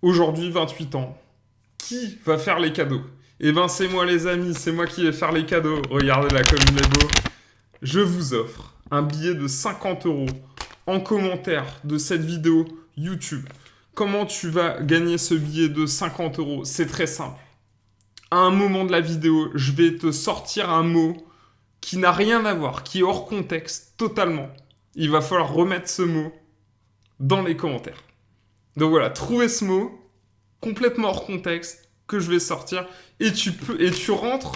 Aujourd'hui, 28 ans. Qui va faire les cadeaux? Eh ben, c'est moi, les amis, c'est moi qui vais faire les cadeaux. Regardez là comme il est beau. Je vous offre un billet de 50 euros en commentaire de cette vidéo YouTube. Comment tu vas gagner ce billet de 50 euros? C'est très simple. À un moment de la vidéo, je vais te sortir un mot qui n'a rien à voir, qui est hors contexte totalement. Il va falloir remettre ce mot dans les commentaires. Donc voilà, trouvez ce mot complètement hors contexte que je vais sortir et tu rentres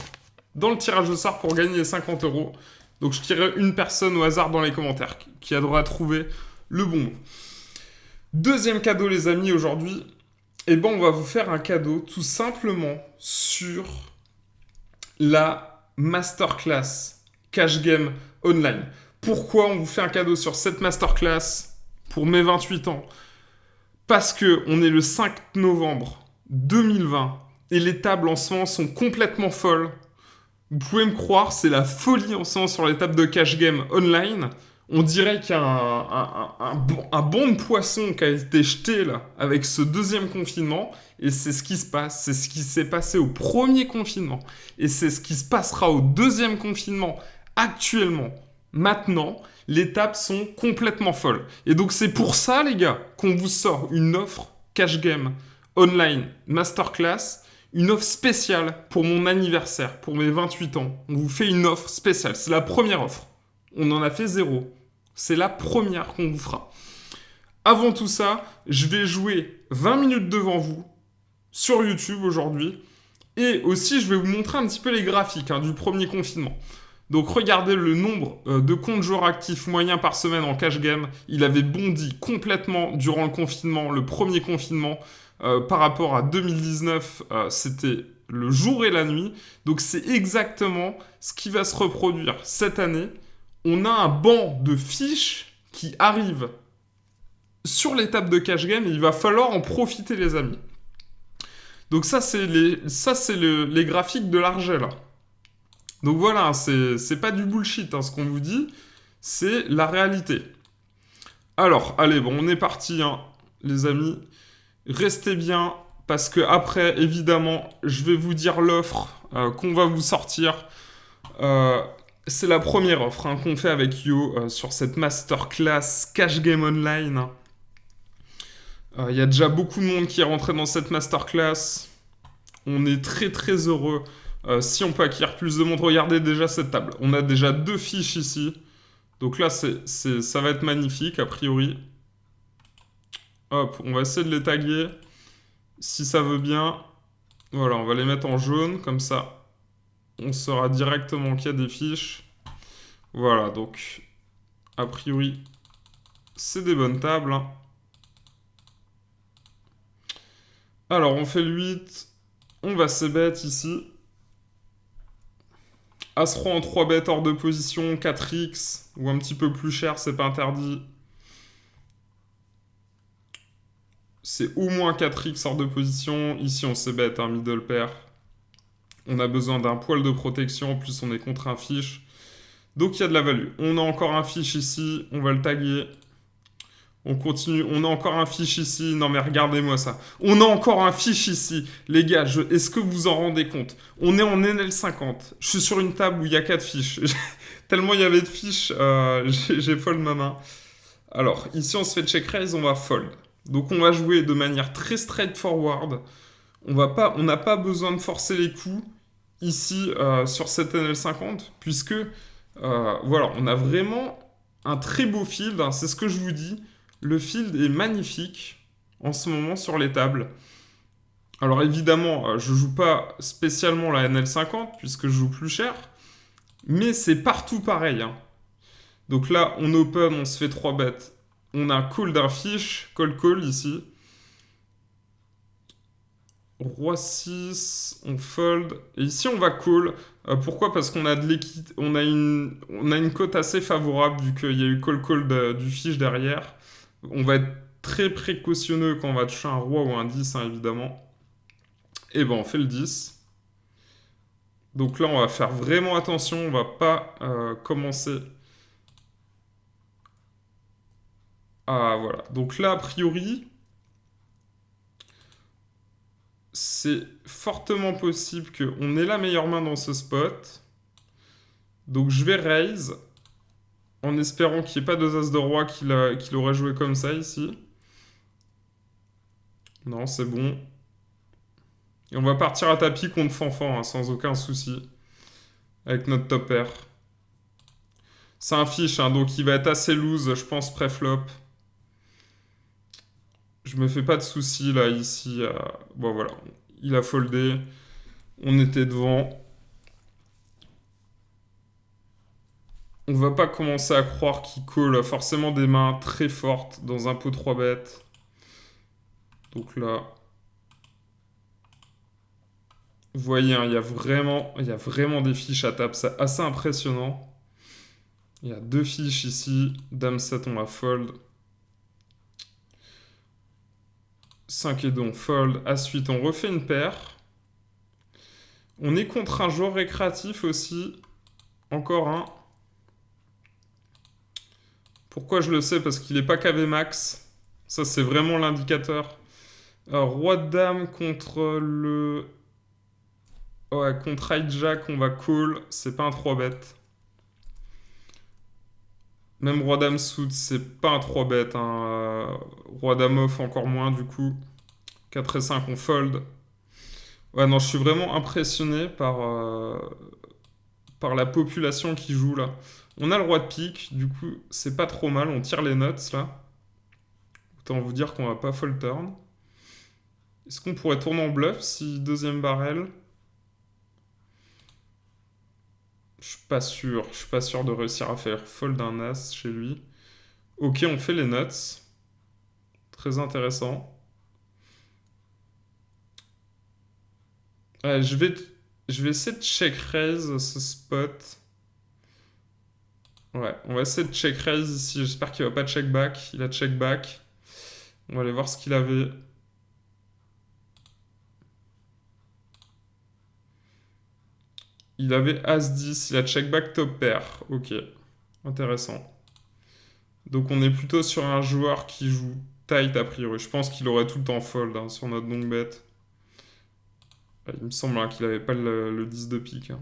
dans le tirage au sort pour gagner les 50 euros. Donc je tirerai une personne au hasard dans les commentaires qui aidera à trouver le bon mot. Deuxième cadeau les amis aujourd'hui, eh ben on va vous faire un cadeau tout simplement sur la masterclass Cash Game Online. Pourquoi on vous fait un cadeau sur cette masterclass pour mes 28 ans? Parce que on est le 5 novembre 2020 et les tables en ce moment sont complètement folles. Vous pouvez me croire, c'est la folie en ce moment sur les tables de cash game online. On dirait qu'il y a un bon de poisson qui a été jeté là avec ce deuxième confinement. Et c'est ce qui se passe. C'est ce qui s'est passé au premier confinement. Et c'est ce qui se passera au deuxième confinement actuellement. Maintenant, les tables sont complètement folles. Et donc c'est pour ça, les gars, qu'on vous sort une offre cash game online masterclass, une offre spéciale pour mon anniversaire, pour mes 28 ans. On vous fait une offre spéciale. C'est la première offre. On en a fait zéro. C'est la première qu'on vous fera. Avant tout ça, je vais jouer 20 minutes devant vous sur YouTube aujourd'hui. Et aussi, je vais vous montrer un petit peu les graphiques du premier confinement. Donc regardez le nombre de comptes joueurs actifs moyens par semaine en cash game. Il avait bondi complètement durant le confinement, le premier confinement. Par rapport à 2019, c'était le jour et la nuit. Donc c'est exactement ce qui va se reproduire cette année. On a un banc de fiches qui arrive sur les tables de cash game et il va falloir en profiter les amis. Donc ça c'est les graphiques de l'argent là. Donc voilà, c'est pas du bullshit ce qu'on vous dit, c'est la réalité. Alors, allez, bon, on est parti, les amis. Restez bien, parce que après, évidemment, je vais vous dire l'offre qu'on va vous sortir. C'est la première offre qu'on fait avec Yo sur cette masterclass Cash Game Online. Il y a déjà beaucoup de monde qui est rentré dans cette masterclass. On est très très heureux. Si on peut acquérir plus de monde, regardez déjà cette table. On a déjà 2 fiches ici. Donc là, ça va être magnifique, a priori. Hop, on va essayer de les taguer. Si ça veut bien. Voilà, on va les mettre en jaune, comme ça. On saura directement qu'il y a des fiches. Voilà, donc, a priori, c'est des bonnes tables. Alors, on fait le 8. On va c-bet ici. As-roi en 3 bêtes hors de position, 4x, ou un petit peu plus cher, c'est pas interdit. C'est au moins 4x hors de position. Ici, on c-bet, middle pair. On a besoin d'un poil de protection, en plus on est contre un fiche. Donc il y a de la value. On a encore un fiche ici, on va le taguer. On continue, on a encore un fiche ici. Non mais regardez-moi ça. On a encore un fiche ici. Les gars, est-ce que vous vous en rendez compte? On est en NL50. Je suis sur une table où il y a 4 fiches. Tellement il y avait de fiches, j'ai fold ma main. Alors, ici on se fait check raise, on va fold. Donc on va jouer de manière très straightforward. On n'a pas besoin de forcer les coups ici sur cette NL50, puisque voilà, on a vraiment un très beau field, c'est ce que je vous dis. Le field est magnifique en ce moment sur les tables. Alors évidemment, je joue pas spécialement la NL50, puisque je joue plus cher, mais c'est partout pareil. Donc là, on open, on se fait 3 bêtes. On a call d'un fiche, call ici. Roi 6, on fold. Et ici, on va call. Pourquoi? Parce qu'on a de l'équité. On a une cote assez favorable vu qu'il y a eu call du fiche derrière. On va être très précautionneux quand on va toucher un roi ou un 10, évidemment. Et ben, on fait le 10. Donc là, on va faire vraiment attention. On va pas commencer. Ah, voilà. Donc là, a priori, c'est fortement possible qu'on ait la meilleure main dans ce spot. Donc je vais raise, en espérant qu'il n'y ait pas deux as de roi qu'il aurait joué comme ça ici. Non, c'est bon. Et on va partir à tapis contre Fanfan, hein, sans aucun souci. Avec notre top pair. C'est un fiche, hein, donc il va être assez loose, je pense, pré-flop. Je me fais pas de soucis, là, ici. Bon, voilà. Il a foldé. On était devant. On va pas commencer à croire qu'il call forcément des mains très fortes dans un pot 3 bêtes. Donc là... Vous voyez, hein, il y a vraiment des fiches à table. C'est assez impressionnant. Il y a deux fiches ici. Dame 7, on va fold. 5 et 2, on fold. As-8, on refait une paire. On est contre un joueur récréatif aussi. Encore un. Pourquoi je le sais? Parce qu'il n'est pas KV max. Ça, c'est vraiment l'indicateur. Roi de dame contre le... Ouais, contre hijack, on va call. C'est pas un 3 bet. Même roi dame suit, c'est pas un 3 bet. Hein. Roi dame off, encore moins du coup. 4 et 5, on fold. Ouais, non, je suis vraiment impressionné par la population qui joue là. On a le roi de pique, du coup, c'est pas trop mal. On tire les nuts là. Autant vous dire qu'on va pas fold turn. Est-ce qu'on pourrait tourner en bluff si deuxième barrel? Je suis pas sûr. Je suis pas sûr de réussir à faire fold un as chez lui. Ok, on fait les nuts. Très intéressant. Ouais, je vais essayer de check raise ce spot. Ouais, on va essayer de check raise ici. J'espère qu'il va pas check back. Il a check back. On va aller voir ce qu'il avait. Il avait As-10. Il a check back top pair. Ok. Intéressant. Donc on est plutôt sur un joueur qui joue tight a priori. Je pense qu'il aurait tout le temps fold hein, sur notre long bet. Il me semble hein, qu'il avait pas le 10 de pique. Hein.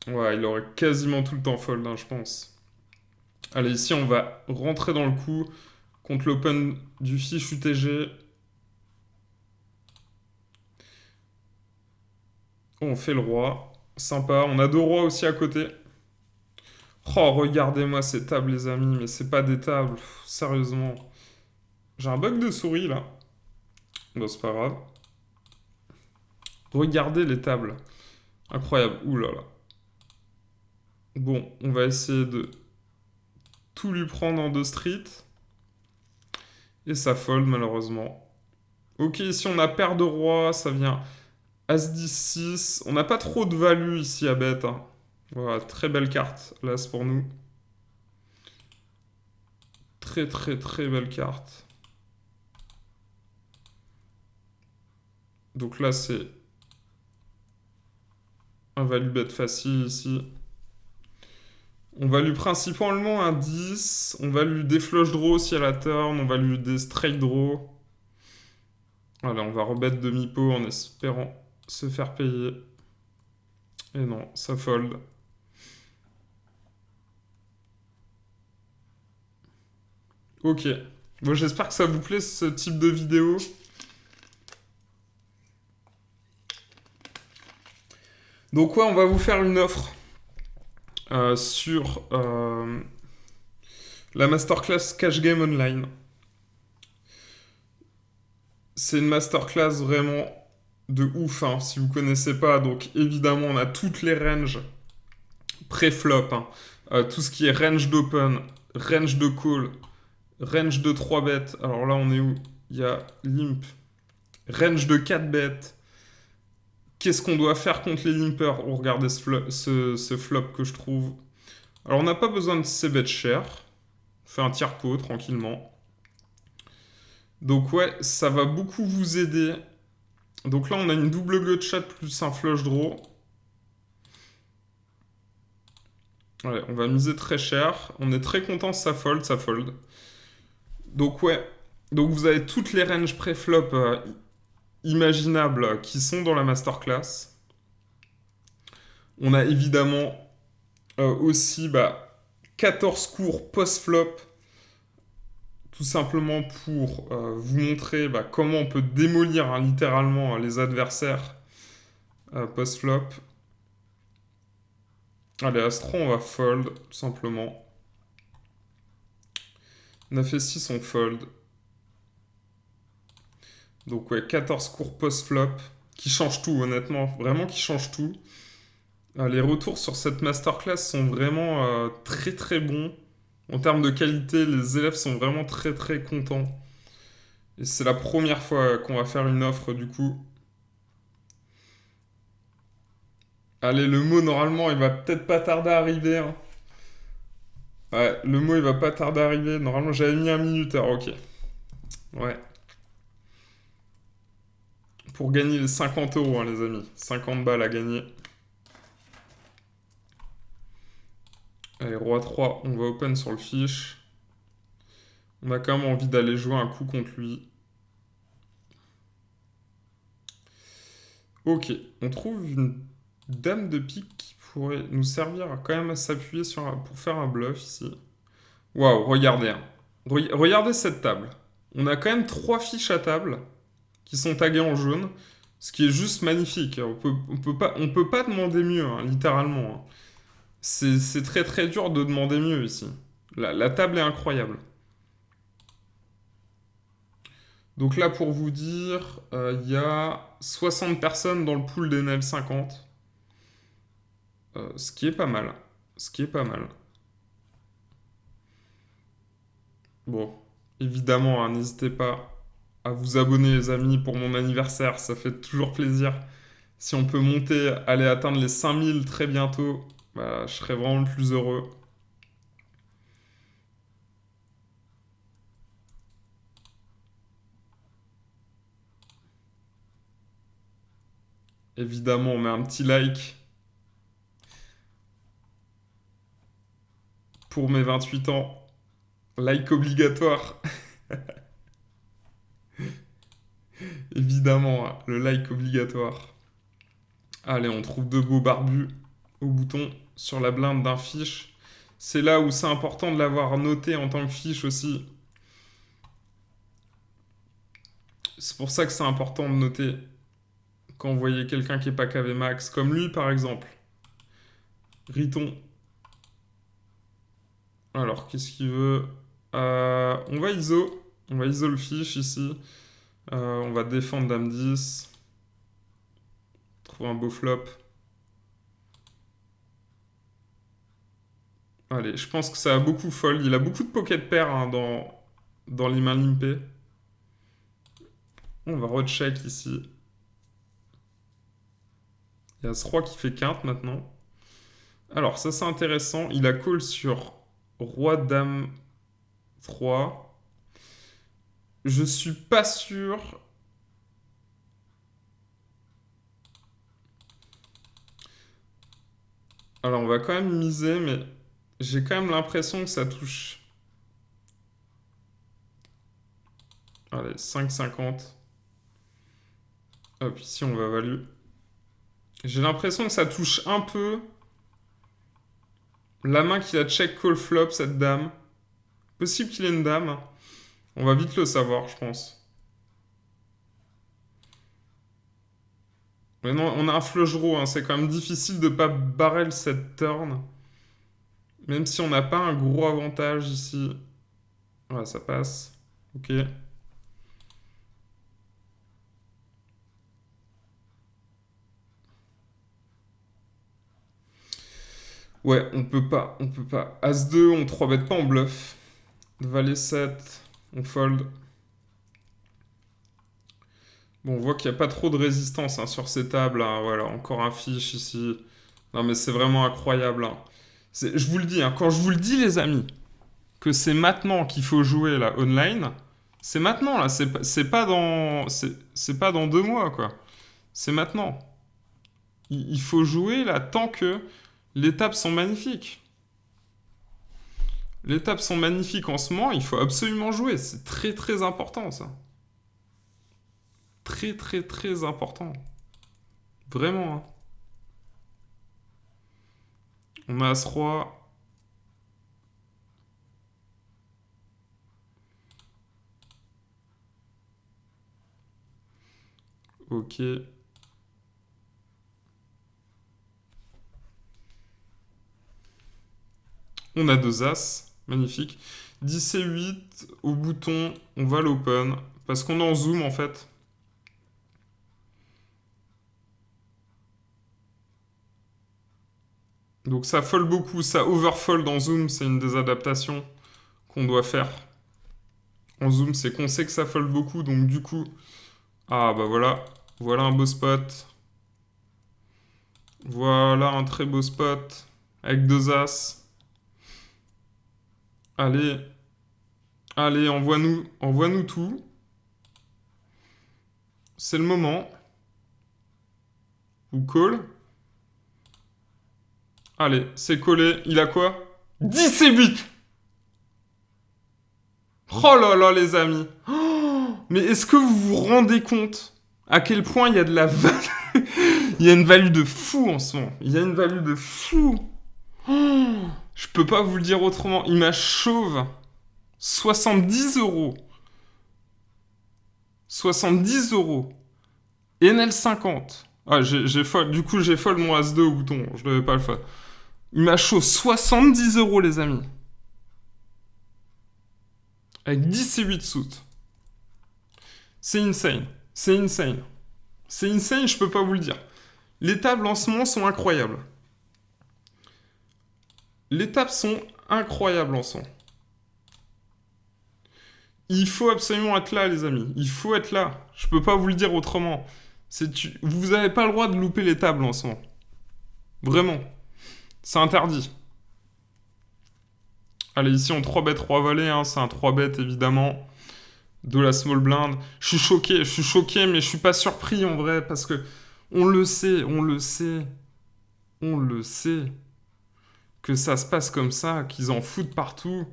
Ouais, il aurait quasiment tout le temps fold, hein, je pense. Allez, ici, on va rentrer dans le coup contre l'open du fiche UTG. Oh, on fait le roi. Sympa. On a deux rois aussi à côté. Oh, regardez-moi ces tables, les amis. Mais c'est pas des tables. Pff, sérieusement. J'ai un bug de souris, là. Bon, c'est pas grave. Regardez les tables. Incroyable. Ouh là là. Bon, on va essayer de tout lui prendre en deux street. Et ça fold, malheureusement. Ok, ici, on a paire de rois. Ça vient As-10-6. On n'a pas trop de value ici à bet. Hein. Voilà, très belle carte. Là, c'est pour nous. Très, très, très belle carte. Donc là, c'est un value bet facile ici. On va lui principalement un 10. On va lui des flush draw aussi à la turn. On va lui des straight draw. Voilà, on va rebattre demi-pot en espérant se faire payer. Et non, ça fold. Ok. Bon, j'espère que ça vous plaît ce type de vidéo. Donc ouais, on va vous faire une offre sur la masterclass Cash Game Online. C'est une masterclass vraiment de ouf, hein, si vous connaissez pas. Donc évidemment, on a toutes les ranges pré-flop. Hein. Tout ce qui est range d'open, range de call, range de 3 bêtes. Alors là, on est où? Il y a limp. Range de 4 bêtes. Qu'est-ce qu'on doit faire contre les limpers? Oh, regardez ce flop que je trouve. Alors, on n'a pas besoin de ces bêtes chères. On fait un tiers pot tranquillement. Donc, ouais, ça va beaucoup vous aider. Donc là, on a une double gutshot plus un flush draw. Ouais, on va miser très cher. On est très content, ça fold, ça fold. Donc ouais, donc vous avez toutes les ranges pré-flop imaginables qui sont dans la masterclass. On a évidemment aussi 14 cours post-flop, tout simplement pour vous montrer comment on peut démolir littéralement les adversaires post-flop. Allez, Astro, on va fold, tout simplement. 9 et 6, on fold. Donc ouais, 14 cours post-flop, qui changent tout, honnêtement, vraiment qui changent tout. Les retours sur cette masterclass sont vraiment très très bons. En termes de qualité, les élèves sont vraiment très très contents. Et c'est la première fois qu'on va faire une offre du coup. Allez, le mot normalement il va peut-être pas tarder à arriver. Hein. Ouais, le mot il va pas tarder à arriver. Normalement j'avais mis un minuteur, ok. Ouais. Pour gagner les 50 euros, hein, les amis. 50 balles à gagner. Allez, roi 3, on va open sur le fiche. On a quand même envie d'aller jouer un coup contre lui. Ok, on trouve une dame de pique qui pourrait nous servir quand même à s'appuyer pour faire un bluff ici. Waouh, regardez. Hein. Regardez cette table. On a quand même 3 fiches à table qui sont taguées en jaune, ce qui est juste magnifique. On peut pas demander mieux, hein, littéralement. Hein. C'est très très dur de demander mieux ici. La table est incroyable. Donc là, pour vous dire, il y a 60 personnes dans le pool des NEL 50. Ce qui est pas mal. Ce qui est pas mal. Bon, évidemment, hein, n'hésitez pas à vous abonner, les amis, pour mon anniversaire. Ça fait toujours plaisir. Si on peut monter, aller atteindre les 5000 très bientôt, je serais vraiment le plus heureux. Évidemment, on met un petit like pour mes 28 ans. Like obligatoire. Évidemment, hein, le like obligatoire. Allez, on trouve 2 beaux barbus au bouton sur la blinde d'un fiche. C'est là où c'est important de l'avoir noté en tant que fiche aussi. C'est pour ça que c'est important de noter quand vous voyez quelqu'un qui n'est pas KV max, comme lui par exemple. Riton. Alors, qu'est-ce qu'il veut On va ISO. On va ISO le fiche ici. On va défendre Dame 10. Trouver un beau flop. Allez, je pense que ça a beaucoup fold. Il a beaucoup de pocket pair hein, dans les mains limpées. On va recheck ici. Il y a ce roi qui fait quinte maintenant. Alors, ça c'est intéressant. Il a call sur roi, dame 3. Je suis pas sûr. Alors, on va quand même miser, mais j'ai quand même l'impression que ça touche. Allez, 5,50. Hop, ici on va value. J'ai l'impression que ça touche un peu la main qui a check call flop, cette dame. Possible qu'il ait une dame. On va vite le savoir, je pense. Mais non, on a un flush draw, hein. C'est quand même difficile de pas barrel cette turn. Même si on n'a pas un gros avantage ici. Ouais, ça passe. Ok. Ouais, on peut pas, on peut pas. As-2, on 3-bet pas en bluff. Valet 7, on fold. Bon, on voit qu'il n'y a pas trop de résistance hein, sur ces tables. Hein. Voilà, encore un fiche ici. Non, mais c'est vraiment incroyable. Hein. Je vous le dis, hein, quand je vous le dis, les amis, que c'est maintenant qu'il faut jouer là, online, c'est maintenant, là. C'est pas dans 2 mois, quoi. C'est maintenant. Il faut jouer là tant que les tables sont magnifiques. Les tables sont magnifiques en ce moment, il faut absolument jouer. C'est très très important ça. Très très très important. Vraiment. Hein. On a As-Roi. Ok. On a 2 As. Magnifique. 10 et 8 au bouton. On va l'open. Parce qu'on est en zoom en fait. Donc ça fold beaucoup. Ça overfold en zoom. C'est une des adaptations qu'on doit faire. En zoom, c'est qu'on sait que ça fold beaucoup. Donc du coup... Ah bah voilà. Voilà un beau spot. Voilà un très beau spot. Avec 2 As. Allez. Allez, envoie-nous tout. C'est le moment. Ou call. Allez, c'est collé. Il a quoi? 10 et 8. Oh là là, les amis. Oh, mais est-ce que vous vous rendez compte à quel point il y a de la value? Il y a une value de fou en ce moment. Il y a une value de fou. Oh, je peux pas vous le dire autrement. Il m'a chauve. 70 euros. 70 euros. Enel 50. Ah, j'ai fold. Du coup, j'ai fold mon As-2 au bouton. Je devais pas le fold. Il m'a chaud 70 euros, les amis. Avec 10 et 8 suits. C'est insane. C'est insane. C'est insane, je peux pas vous le dire. Les tables en ce moment sont incroyables. Les tables sont incroyables en ce moment. Il faut absolument être là, les amis. Il faut être là. Je peux pas vous le dire autrement. Vous avez pas le droit de louper les tables en ce moment. Vraiment. C'est interdit. Allez, ici, on 3-bet, 3 valets. Hein. C'est un 3-bet, évidemment. De la small blind. Je suis choqué, mais je suis pas surpris, en vrai, parce que on le sait, que ça se passe comme ça, qu'ils en foutent partout.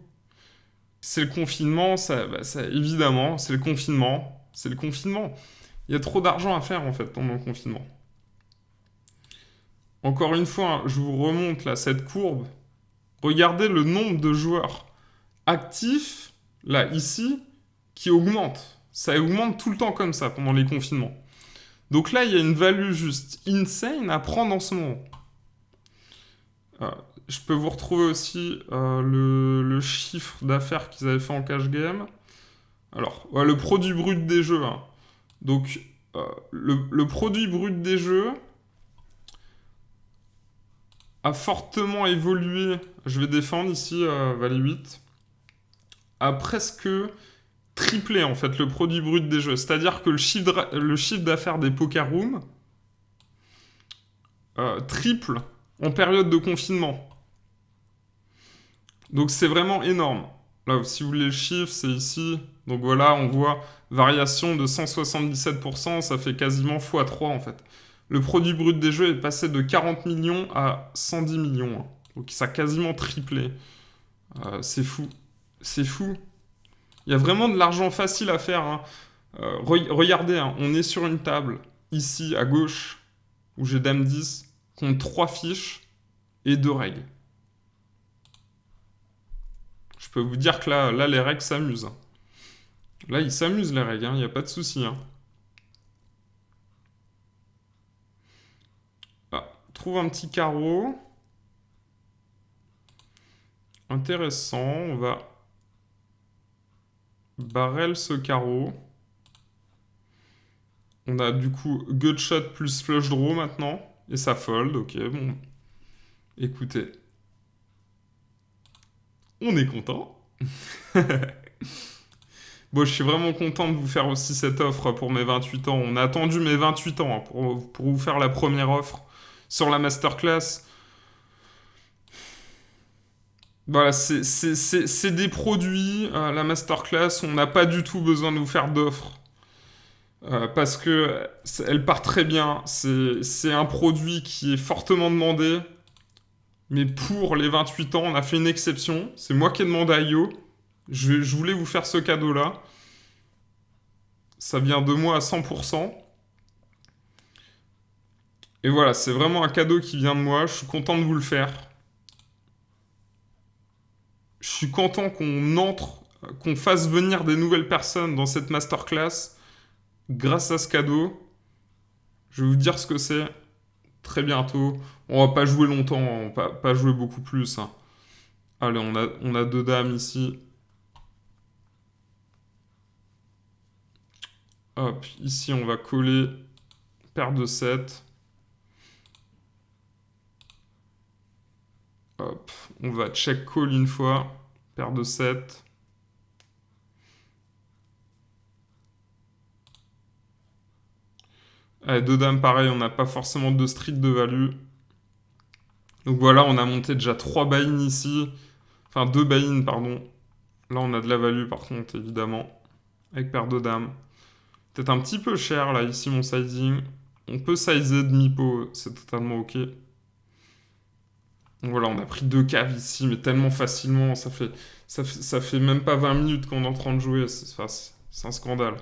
C'est le confinement, évidemment, c'est le confinement. C'est le confinement. Il y a trop d'argent à faire, en fait, pendant le confinement. Encore une fois, hein, je vous remonte là cette courbe. Regardez le nombre de joueurs actifs, là, ici, qui augmente. Ça augmente tout le temps comme ça, pendant les confinements. Donc là, il y a une value juste insane à prendre en ce moment. Je peux vous retrouver aussi le chiffre d'affaires qu'ils avaient fait en cash game. Alors, ouais, le produit brut des jeux. Hein. Donc, le produit brut des jeux a fortement évolué. Je vais défendre ici, valet 8. A presque triplé, en fait, le produit brut des jeux. C'est-à-dire que le chiffre d'affaires des poker rooms triple en période de confinement. Donc c'est vraiment énorme. Là, si vous voulez le chiffre, c'est ici. Donc voilà, on voit variation de 177%, ça fait quasiment x3 en fait. Le produit brut des jeux est passé de 40 millions à 110 millions. Hein. Donc ça a quasiment triplé. C'est fou. C'est fou. Il y a vraiment de l'argent facile à faire. Hein. Regardez, hein, on est sur une table, ici à gauche, où j'ai Dame 10, contre 3 fiches et 2 règles. Je peux vous dire que là les règles s'amusent. Là, ils s'amusent, les règles, il n'y a pas de souci. Hein. Ah, trouve un petit carreau. Intéressant, on va barrel ce carreau. On a du coup gutshot plus flush draw maintenant. Et ça fold, ok, bon. Écoutez. On est content. Bon, je suis vraiment content de vous faire aussi cette offre pour mes 28 ans. On a attendu mes 28 ans hein, pour vous faire la première offre sur la masterclass. Voilà, c'est des produits, la masterclass, on n'a pas du tout besoin de vous faire d'offres. Parce que elle part très bien. C'est un produit qui est fortement demandé. Mais pour les 28 ans, on a fait une exception. C'est moi qui ai demandé à Yo. Je voulais vous faire ce cadeau-là. Ça vient de moi à 100%. Et voilà, c'est vraiment un cadeau qui vient de moi. Je suis content de vous le faire. Je suis content qu'on fasse venir des nouvelles personnes dans cette masterclass grâce à ce cadeau. Je vais vous dire ce que c'est très bientôt. On va pas jouer longtemps, on va pas jouer beaucoup plus. Hein. Allez, on a 2 dames ici. Hop, ici on va coller paire de 7. Hop, on va check call une fois, paire de 7. Allez, 2 dames pareil, on n'a pas forcément de street de value. Donc voilà, on a monté déjà 3 buy-in ici. Enfin 2 buy-in, pardon. Là on a de la value par contre, évidemment. Avec paire de dames. Peut-être un petit peu cher là, ici mon sizing. On peut sizer demi-pot, c'est totalement ok. Donc voilà, on a pris 2 caves ici, mais tellement facilement, ça fait même pas 20 minutes qu'on est en train de jouer, c'est un scandale.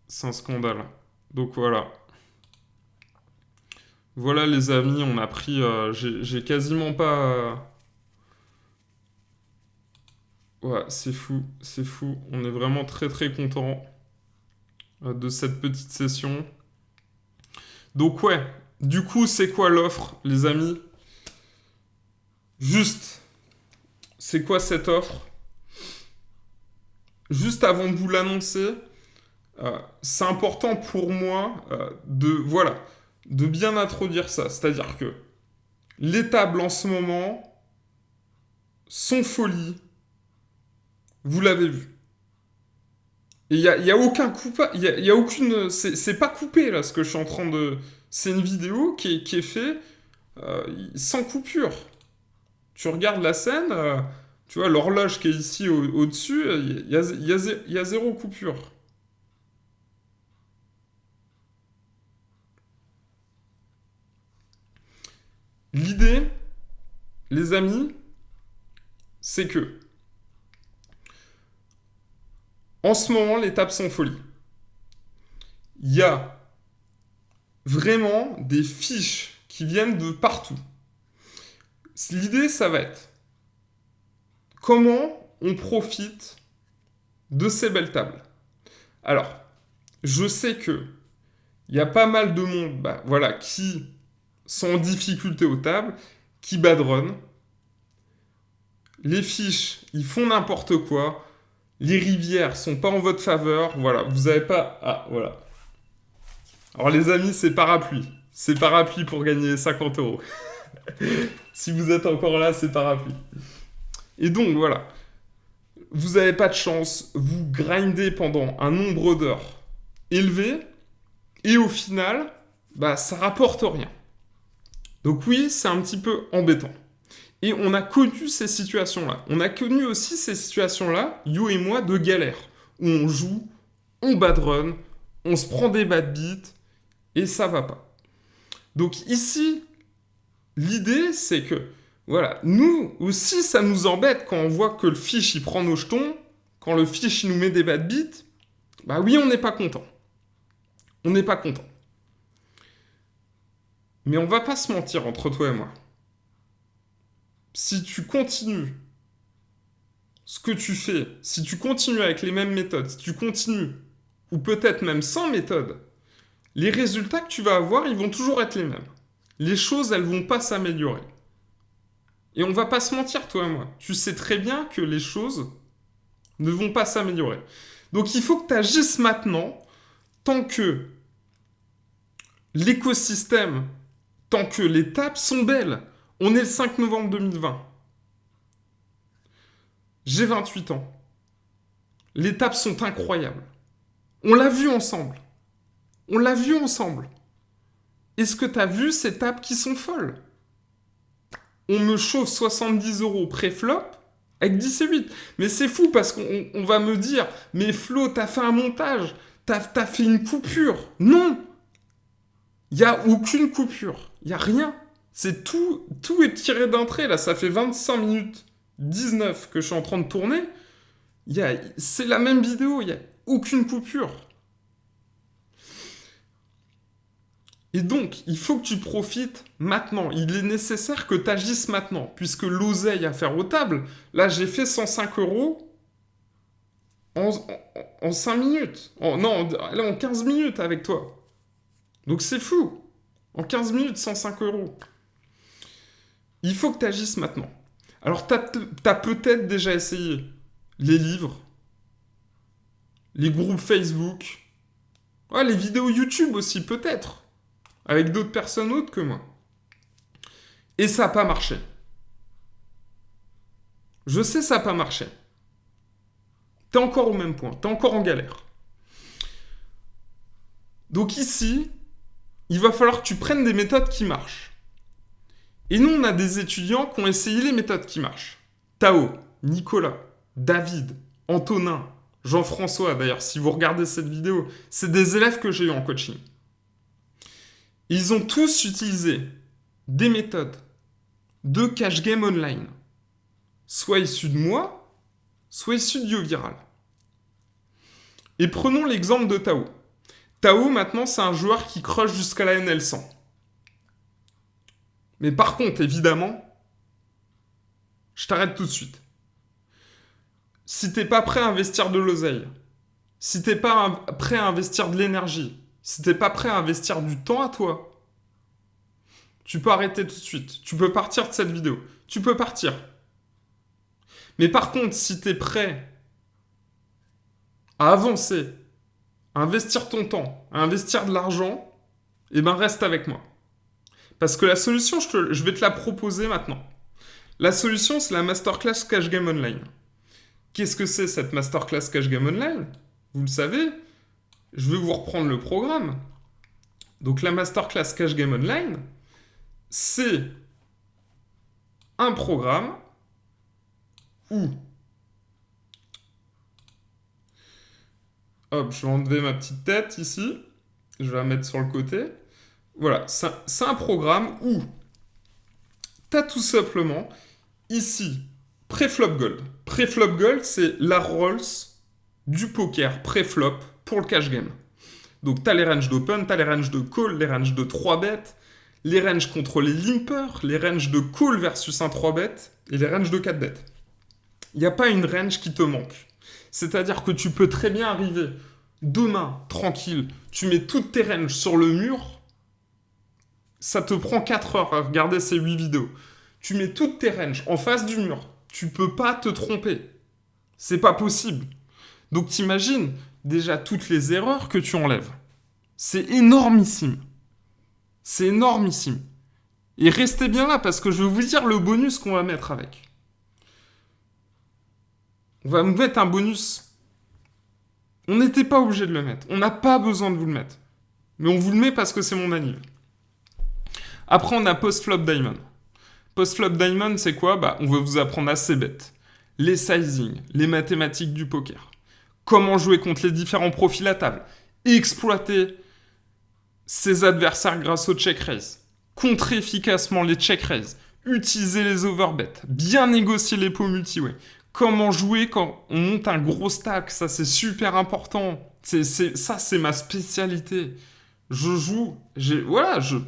C'est un scandale. Donc voilà. Voilà les amis, on a pris, j'ai quasiment pas... Ouais, c'est fou, c'est fou. On est vraiment très très content de cette petite session. Donc ouais, du coup c'est quoi l'offre les amis? Juste, c'est quoi cette offre? Juste avant de vous l'annoncer, c'est important pour moi de bien introduire ça. C'est-à-dire que les tables en ce moment sont folies. Vous l'avez vu. Et il y a aucun coupable, il y a aucune, c'est pas coupé là ce que je suis en train de, c'est une vidéo qui est faite sans coupure. Tu regardes la scène, tu vois l'horloge qui est ici au-dessus, il y a 0 coupure. L'idée, les amis, c'est que en ce moment, les tables sont folies. Il y a vraiment des fiches qui viennent de partout. L'idée, ça va être comment on profite de ces belles tables. Alors, je sais que il y a pas mal de monde qui sont en difficulté aux tables, qui badronnent. Les fiches, ils font n'importe quoi. Les rivières sont pas en votre faveur. Voilà, vous avez pas... Ah, voilà. Alors les amis, c'est parapluie. C'est parapluie pour gagner 50 euros. Si vous êtes encore là, c'est parapluie. Et donc, voilà. Vous n'avez pas de chance. Vous grindez pendant un nombre d'heures élevé. Et au final, ça rapporte rien. Donc oui, c'est un petit peu embêtant. Et on a connu ces situations-là. On a connu aussi ces situations-là, Yo et moi, de galère. Où on joue, on badrun, on se prend des bad beats, et ça va pas. Donc ici, l'idée, c'est que, voilà, nous aussi, ça nous embête quand on voit que le fiche, il prend nos jetons, quand le fiche, il nous met des bad beats, oui, on n'est pas content. On n'est pas content. Mais on va pas se mentir entre toi et moi. Si tu continues ce que tu fais, si tu continues avec les mêmes méthodes, si tu continues, ou peut-être même sans méthode, les résultats que tu vas avoir, ils vont toujours être les mêmes. Les choses, elles vont pas s'améliorer. Et on va pas se mentir, toi et moi. Tu sais très bien que les choses ne vont pas s'améliorer. Donc il faut que tu agisses maintenant, tant que l'écosystème, tant que les tables sont belles. On est le 5 novembre 2020. J'ai 28 ans. Les tables sont incroyables. On l'a vu ensemble. On l'a vu ensemble. Est-ce que tu as vu ces tables qui sont folles? On me chauffe 70 euros pré-flop avec 10 et 8. Mais c'est fou parce qu'on va me dire, mais Flo, t'as fait un montage, t'as fait une coupure. Non, il n'y a aucune coupure, il n'y a rien. C'est tout est tiré d'un trait, là. Ça fait 25 minutes 19 que je suis en train de tourner. C'est la même vidéo, il n'y a aucune coupure. Et donc, il faut que tu profites maintenant. Il est nécessaire que tu agisses maintenant, puisque l'oseille à faire aux tables, là, j'ai fait 105 euros en 5 minutes. En 15 minutes avec toi. Donc c'est fou. En 15 minutes, 105 euros. Il faut que tu agisses maintenant. Alors, tu as peut-être déjà essayé les livres, les groupes Facebook, les vidéos YouTube aussi, peut-être, avec d'autres personnes autres que moi. Et ça n'a pas marché. Je sais, ça n'a pas marché. T'es encore au même point, t'es encore en galère. Donc ici, il va falloir que tu prennes des méthodes qui marchent. Et nous, on a des étudiants qui ont essayé les méthodes qui marchent. Tao, Nicolas, David, Antonin, Jean-François, d'ailleurs, si vous regardez cette vidéo, c'est des élèves que j'ai eu en coaching. Ils ont tous utilisé des méthodes de cash game online, soit issues de moi, soit issues de YoViral. Et prenons l'exemple de Tao. Tao, maintenant, c'est un joueur qui crush jusqu'à la NL100. Mais par contre, évidemment, je t'arrête tout de suite. Si t'es pas prêt à investir de l'oseille, si t'es pas prêt à investir de l'énergie, si t'es pas prêt à investir du temps à toi, tu peux arrêter tout de suite. Tu peux partir de cette vidéo. Tu peux partir. Mais par contre, si t'es prêt à avancer, à investir ton temps, à investir de l'argent, eh ben reste avec moi. Parce que la solution, je vais te la proposer maintenant. La solution, c'est la Masterclass Cash Game Online. Qu'est-ce que c'est cette Masterclass Cash Game Online? Vous le savez, je vais vous reprendre le programme. Donc la Masterclass Cash Game Online, c'est un programme où... Hop, je vais enlever ma petite tête ici. Je vais la mettre sur le côté. Voilà, c'est un programme où tu as tout simplement ici Pré-flop gold. Pré-flop gold, c'est la Rolls du poker pré-flop pour le cash game. Donc tu as les ranges d'open, tu as les ranges de call, les ranges de 3 bêtes, les ranges contre les limpers, les ranges de call versus un 3 bêtes et les ranges de 4 bêtes. Il n'y a pas une range qui te manque. C'est-à-dire que tu peux très bien arriver demain, tranquille, tu mets toutes tes ranges sur le mur, ça te prend 4 heures à regarder ces 8 vidéos. Tu mets toutes tes ranges en face du mur, tu peux pas te tromper. C'est pas possible. Donc t'imagines déjà toutes les erreurs que tu enlèves. C'est énormissime. C'est énormissime. Et restez bien là parce que je vais vous dire le bonus qu'on va mettre avec. On va mettre un bonus. On n'était pas obligé de le mettre. On n'a pas besoin de vous le mettre. Mais on vous le met parce que c'est mon anniv. Après, on a Post-Flop Diamond. Post-Flop Diamond, c'est quoi? On va vous apprendre à C-bet, les sizing, les mathématiques du poker. Comment jouer contre les différents profils à table. Exploiter ses adversaires grâce au check raise. Contrer efficacement les check raise. Utiliser les overbets. Bien négocier les pots multi-way. Comment jouer quand on monte un gros stack, ça c'est super important. Ça c'est ma spécialité. Je joue,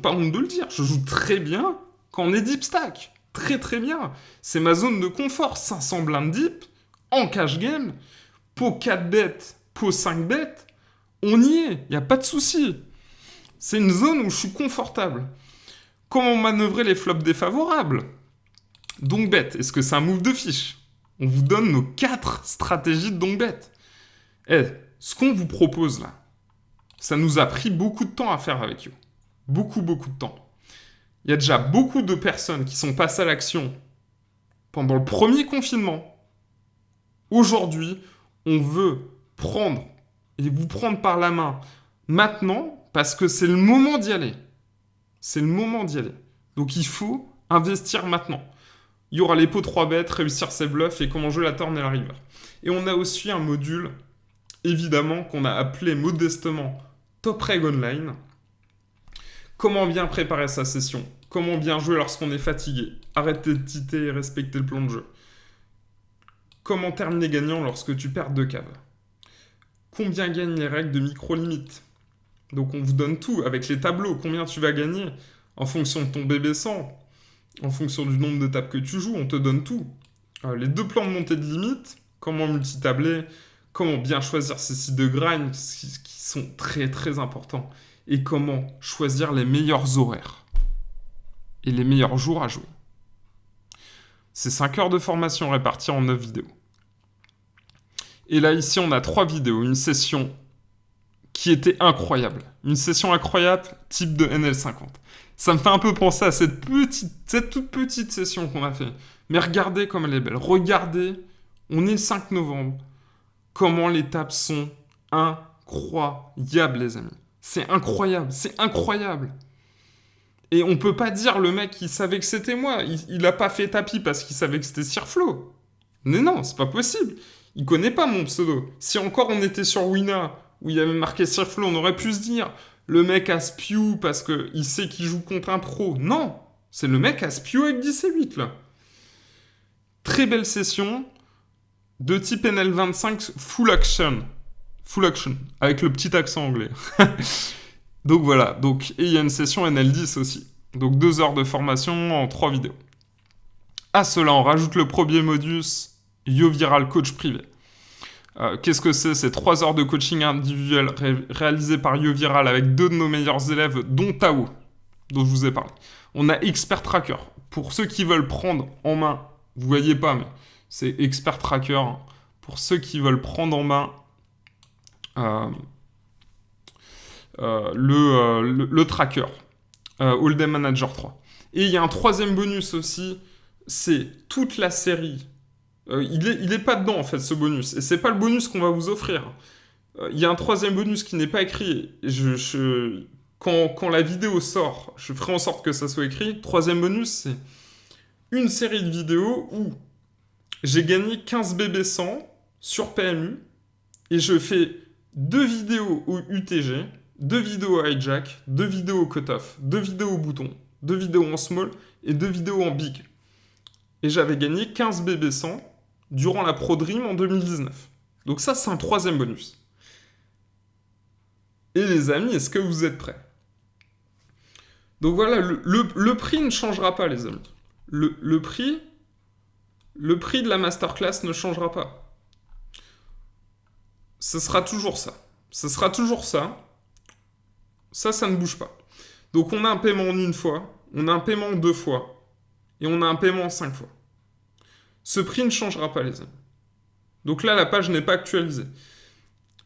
pas honte de le dire, je joue très bien quand on est deep stack. Très très bien. C'est ma zone de confort. 500 blindes deep, en cash game, pot 4 bêtes, pot 5 bêtes, on y est, il n'y a pas de souci. C'est une zone où je suis confortable. Comment manœuvrer les flops défavorables? Donc bet, est-ce que c'est un move de fiche? On vous donne nos 4 stratégies de donc bet. Ce qu'on vous propose là, ça nous a pris beaucoup de temps à faire avec eux. Beaucoup, beaucoup de temps. Il y a déjà beaucoup de personnes qui sont passées à l'action pendant le premier confinement. Aujourd'hui, on veut prendre et vous prendre par la main maintenant parce que c'est le moment d'y aller. C'est le moment d'y aller. Donc il faut investir maintenant. Il y aura les pots 3 bêtes, réussir ses bluffs et comment jouer la turn et la river. Et on a aussi un module, évidemment, qu'on a appelé modestement Top Reg Online. Comment bien préparer sa session? Comment bien jouer lorsqu'on est fatigué. Arrêter de titer et respecter le plan de jeu. Comment terminer gagnant lorsque tu perds 2 caves. Combien gagnent les règles de micro-limite. Donc on vous donne tout avec les tableaux. Combien tu vas gagner en fonction de ton BB100, en fonction du nombre de tables que tu joues, on te donne tout. Les 2 plans de montée de limite, comment multitabler, comment bien choisir ces sites de grind qui sont très très importants, et comment choisir les meilleurs horaires et les meilleurs jours à jouer. C'est 5 heures de formation réparties en 9 vidéos. Et là, ici, on a 3 vidéos. Une session qui était incroyable. Une session incroyable, type de NL50. Ça me fait un peu penser à cette toute petite session qu'on a fait. Mais regardez comme elle est belle. Regardez, on est le 5 novembre. Comment les tables sont incroyables, les amis. C'est incroyable, c'est incroyable. Et on peut pas dire le mec, il savait que c'était moi. Il a pas fait tapis parce qu'il savait que c'était Sirflo. Mais non, c'est pas possible. Il connaît pas mon pseudo. Si encore on était sur Wina, où il y avait marqué Sirflo, on aurait pu se dire, le mec a spew parce qu'il sait qu'il joue contre un pro. Non, c'est le mec a spew avec 10 et 8, là. Très belle session, de type NL25 full action. Full action, avec le petit accent anglais. Donc voilà, et il y a une session NL10 aussi. Donc 2 heures de formation en 3 vidéos. À cela, on rajoute le premier modus, YoViral Coach Privé. Qu'est-ce que c'est ? C'est 3 heures de coaching individuel réalisé par YoViral avec 2 de nos meilleurs élèves, dont Tao, dont je vous ai parlé. On a Expert Tracker. Pour ceux qui veulent prendre en main, vous voyez pas, mais c'est Expert Tracker. Hein. Pour ceux qui veulent prendre en main le tracker, Hold'em Manager 3. Et il y a un 3e bonus aussi, c'est toute la série. Il est pas dedans en fait ce bonus, et c'est pas le bonus qu'on va vous offrir. Il y a un 3e bonus qui n'est pas écrit. Quand la vidéo sort, je ferai en sorte que ça soit écrit. 3e bonus, c'est une série de vidéos où j'ai gagné 15 BB100 sur PMU, et je fais 2 vidéos au UTG, 2 vidéos au hijack, 2 vidéos au cut-off, 2 vidéos au bouton, 2 vidéos en small et 2 vidéos en big. Et j'avais gagné 15 BB100 durant la Pro Dream en 2019. Donc ça, c'est un 3e bonus. Et les amis, est-ce que vous êtes prêts ? Donc voilà, le prix ne changera pas, les amis. Le prix de la masterclass ne changera pas. Ce sera toujours ça. Ce sera toujours ça. Ça ne bouge pas. Donc on a un paiement en 1 fois, on a un paiement en 2 fois, et on a un paiement en 5 fois. Ce prix ne changera pas, les amis. Donc là, la page n'est pas actualisée.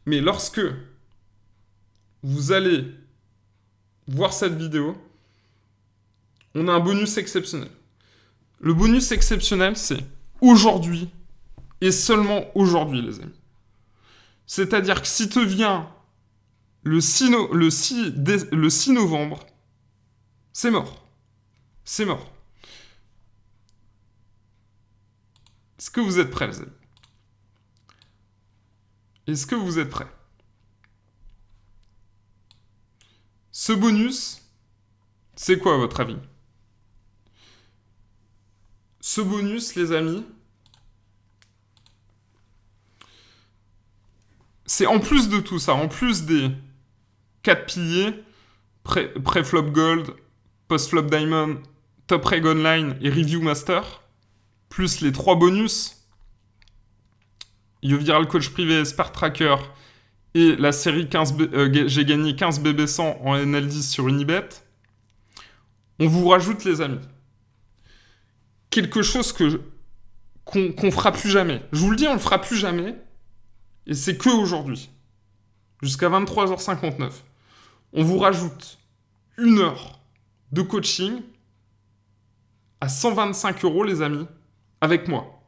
Mais lorsque vous allez voir cette vidéo, on a un bonus exceptionnel. Le bonus exceptionnel, c'est aujourd'hui, et seulement aujourd'hui, les amis. C'est-à-dire que si te vient le 6 novembre, c'est mort. C'est mort. Est-ce que vous êtes prêts, les amis ? Est-ce que vous êtes prêts ? Ce bonus, c'est quoi à votre avis ? Ce bonus, les amis, c'est en plus de tout ça, en plus des 4 piliers, pré-flop gold, post-flop diamond, top reg online et review master, plus les 3 bonus, YoViral Coach Privé, Expert Tracker et la série 15 j'ai gagné 15 BB100 en NL10 sur Unibet, on vous rajoute, les amis, quelque chose qu'on fera plus jamais. Je vous le dis, on le fera plus jamais, et c'est que aujourd'hui, jusqu'à 23h59. On vous rajoute 1 heure de coaching à 125 €, les amis, avec moi.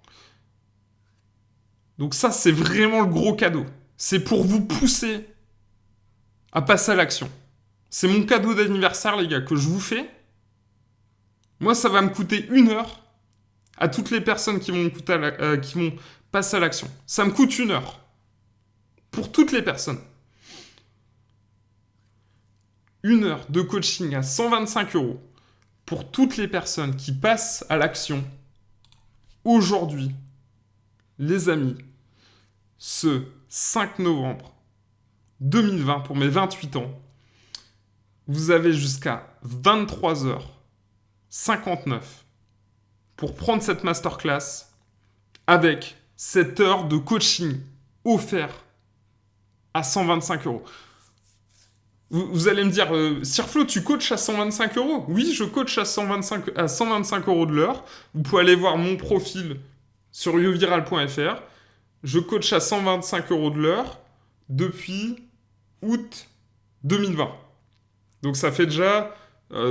Donc ça, c'est vraiment le gros cadeau. C'est pour vous pousser à passer à l'action. C'est mon cadeau d'anniversaire, les gars, que je vous fais. Moi, ça va me coûter 1 heure à toutes les personnes qui vont passer à l'action. Ça me coûte 1 heure. Pour toutes les personnes. 1 heure de coaching à 125 €, pour toutes les personnes qui passent à l'action aujourd'hui, les amis, ce 5 novembre 2020, pour mes 28 ans, vous avez jusqu'à 23h59 pour prendre cette masterclass avec cette heure de coaching offert à 125 euros. Vous allez me dire, Sir Flo, tu coaches à 125 euros? Oui, je coach à 125 euros de l'heure. Vous pouvez aller voir mon profil sur yoviral.fr. Je coach à 125 euros de l'heure depuis août 2020. Donc ça fait déjà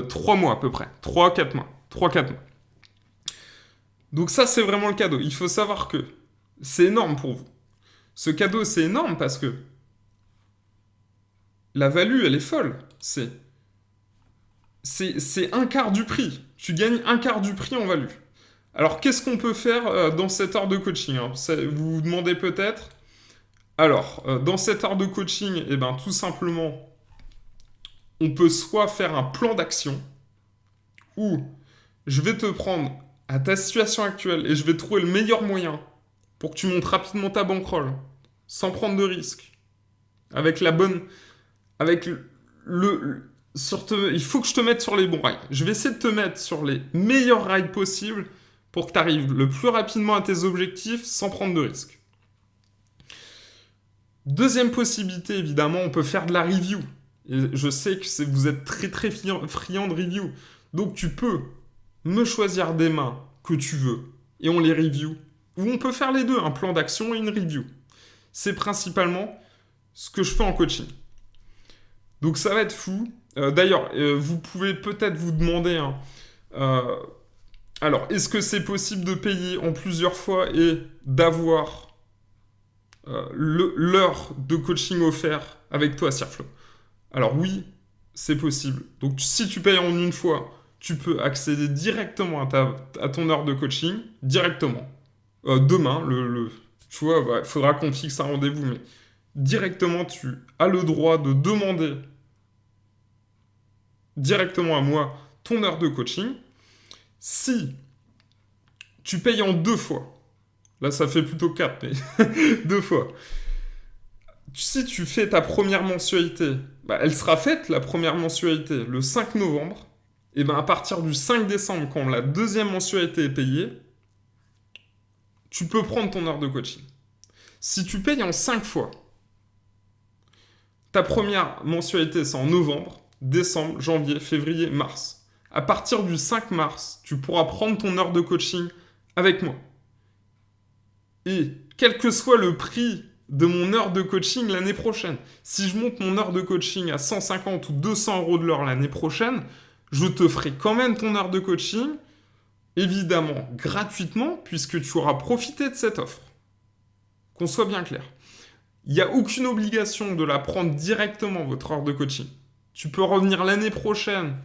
3 mois à peu près. 3-4 mois. 3-4 mois. Donc ça, c'est vraiment le cadeau. Il faut savoir que c'est énorme pour vous. Ce cadeau, c'est énorme parce que la value, elle est folle. C'est un quart du prix. Tu gagnes un quart du prix en value. Alors, qu'est-ce qu'on peut faire dans cette heure de coaching, hein? Vous vous demandez peut-être. Alors, dans cette heure de coaching, eh ben, tout simplement, on peut soit faire un plan d'action, ou je vais te prendre à ta situation actuelle et je vais trouver le meilleur moyen pour que tu montes rapidement ta bankroll, sans prendre de risques, avec la bonne... Avec il faut que je te mette sur les bons rails. Je vais essayer de te mettre sur les meilleurs rails possibles pour que tu arrives le plus rapidement à tes objectifs sans prendre de risques. Deuxième possibilité, évidemment, on peut faire de la review. Et je sais que vous êtes très très friand de review. Donc tu peux me choisir des mains que tu veux et on les review. Ou on peut faire les deux, un plan d'action et une review. C'est principalement ce que je fais en coaching. Donc ça va être fou. D'ailleurs, vous pouvez peut-être vous demander, hein, alors, est-ce que c'est possible de payer en plusieurs fois et d'avoir l'heure de coaching offert avec toi, Sir Flo? Alors oui, c'est possible. Donc si tu payes en une fois, tu peux accéder directement à ton heure de coaching, directement. Demain, tu vois, il faudra qu'on fixe un rendez-vous, mais directement, tu as le droit de demander directement à moi ton heure de coaching. Si tu payes en 2 fois, là ça fait plutôt 4, mais 2 fois. Si tu fais ta première mensualité, elle sera faite, la première mensualité, le 5 novembre. Et à partir du 5 décembre, quand la deuxième mensualité est payée, tu peux prendre ton heure de coaching. Si tu payes en 5 fois, ta première mensualité c'est en novembre, décembre, janvier, février, mars. À partir du 5 mars, tu pourras prendre ton heure de coaching avec moi. Et quel que soit le prix de mon heure de coaching l'année prochaine, si je monte mon heure de coaching à 150 ou 200 euros de l'heure l'année prochaine, je te ferai quand même ton heure de coaching, évidemment gratuitement, puisque tu auras profité de cette offre. Qu'on soit bien clair. Il n'y a aucune obligation de la prendre directement, votre heure de coaching. Tu peux revenir l'année prochaine,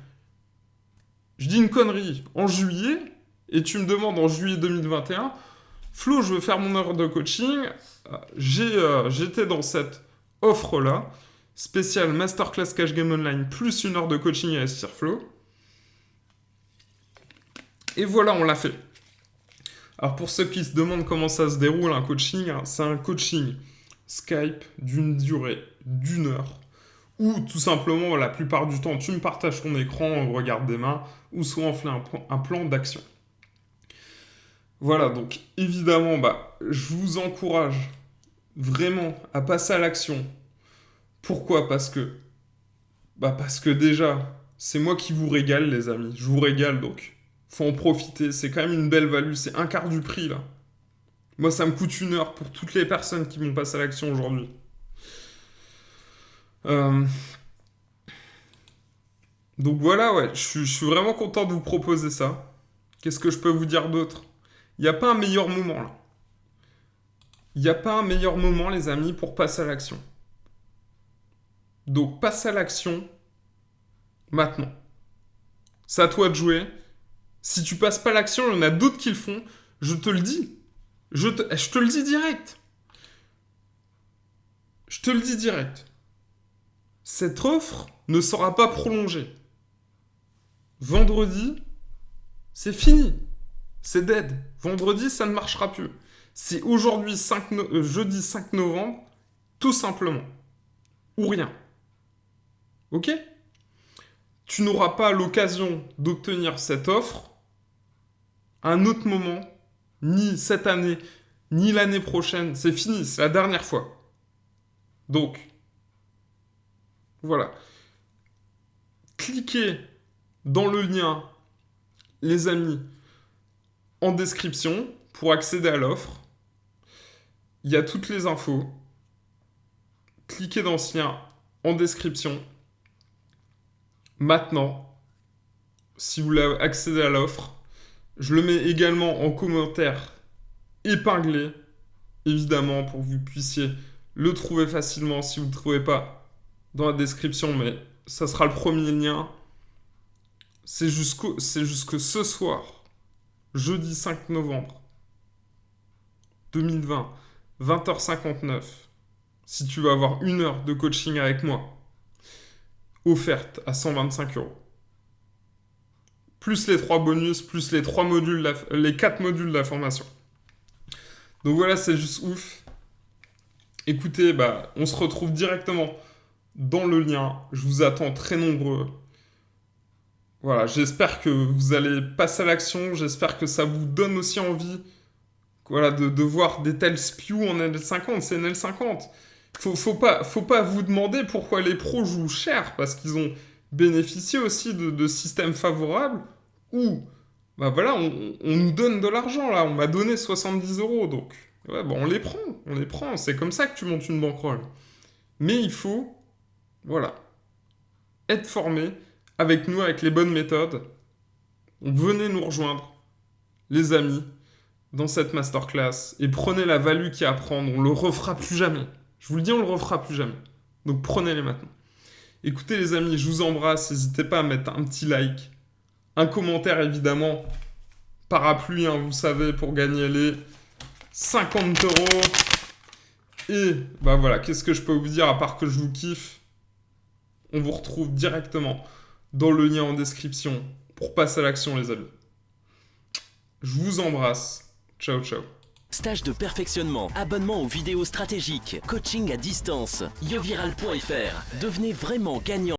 je dis une connerie, en juillet, et tu me demandes en juillet 2021, Flo, je veux faire mon heure de coaching, j'étais dans cette offre-là, spéciale Masterclass Cash Game Online, plus une heure de coaching avec Sir Flo. Et voilà, on l'a fait. Alors pour ceux qui se demandent comment ça se déroule un coaching, c'est un coaching Skype d'une durée d'1 heure, ou tout simplement, la plupart du temps, tu me partages ton écran, on regarde des mains, ou soit on fait un plan d'action. Voilà, donc évidemment, je vous encourage vraiment à passer à l'action. Pourquoi ? Parce que déjà, c'est moi qui vous régale, les amis. Je vous régale, donc faut en profiter. C'est quand même une belle value, c'est un quart du prix, là. Moi, ça me coûte 1 heure pour toutes les personnes qui vont passer à l'action aujourd'hui. Donc voilà, ouais, je suis vraiment content de vous proposer ça. Qu'est-ce que je peux vous dire d'autre ? Il n'y a pas un meilleur moment, là. Il n'y a pas un meilleur moment, les amis, pour passer à l'action. Donc, passe à l'action maintenant. C'est à toi de jouer. Si tu passes pas à l'action, il y en a d'autres qui le font. Je te le dis. Je te le dis direct. Je te le dis direct. Cette offre ne sera pas prolongée. vendredi, c'est fini. C'est dead. Vendredi, ça ne marchera plus. C'est aujourd'hui, jeudi 5 novembre, tout simplement. Ou rien. Ok ? Tu n'auras pas l'occasion d'obtenir cette offre à un autre moment, ni cette année, ni l'année prochaine. C'est fini, c'est la dernière fois. Donc, voilà. Cliquez dans le lien, les amis, en description pour accéder à l'offre. Il y a toutes les infos. Cliquez dans ce lien en description. Maintenant, si vous voulez accéder à l'offre, je le mets également en commentaire épinglé, évidemment, pour que vous puissiez le trouver facilement si vous ne le trouvez pas dans la description, mais ça sera le premier lien. C'est jusque ce soir, jeudi 5 novembre 2020, 20h59, si tu veux avoir 1 heure de coaching avec moi, offerte à 125 €. Plus les 3 bonus, plus les 4 modules de la formation. Donc voilà, c'est juste ouf. Écoutez, on se retrouve directement dans le lien. Je vous attends très nombreux. Voilà, j'espère que vous allez passer à l'action. J'espère que ça vous donne aussi envie, voilà, de voir des tels spews en L50. C'est une L50. Faut pas vous demander pourquoi les pros jouent cher, parce qu'ils ont bénéficié aussi de systèmes favorables où, voilà, on nous donne de l'argent, là. On m'a donné 70 €, donc, ouais, on les prend. C'est comme ça que tu montes une bankroll. Mais il faut, voilà, être formé avec nous, avec les bonnes méthodes. Venez nous rejoindre, les amis, dans cette masterclass, et prenez la value qu'il y a à prendre. On le refera plus jamais. Je vous le dis, on le refera plus jamais. Donc prenez-les maintenant. Écoutez les amis, je vous embrasse. N'hésitez pas à mettre un petit like, un commentaire évidemment, parapluie, hein, vous savez, pour gagner les 50 €. Et voilà, qu'est-ce que je peux vous dire à part que je vous kiffe? On vous retrouve directement dans le lien en description pour passer à l'action les amis. Je vous embrasse. Ciao, ciao. Stage de perfectionnement, abonnement aux vidéos stratégiques, coaching à distance, yoviral.fr. Devenez vraiment gagnant.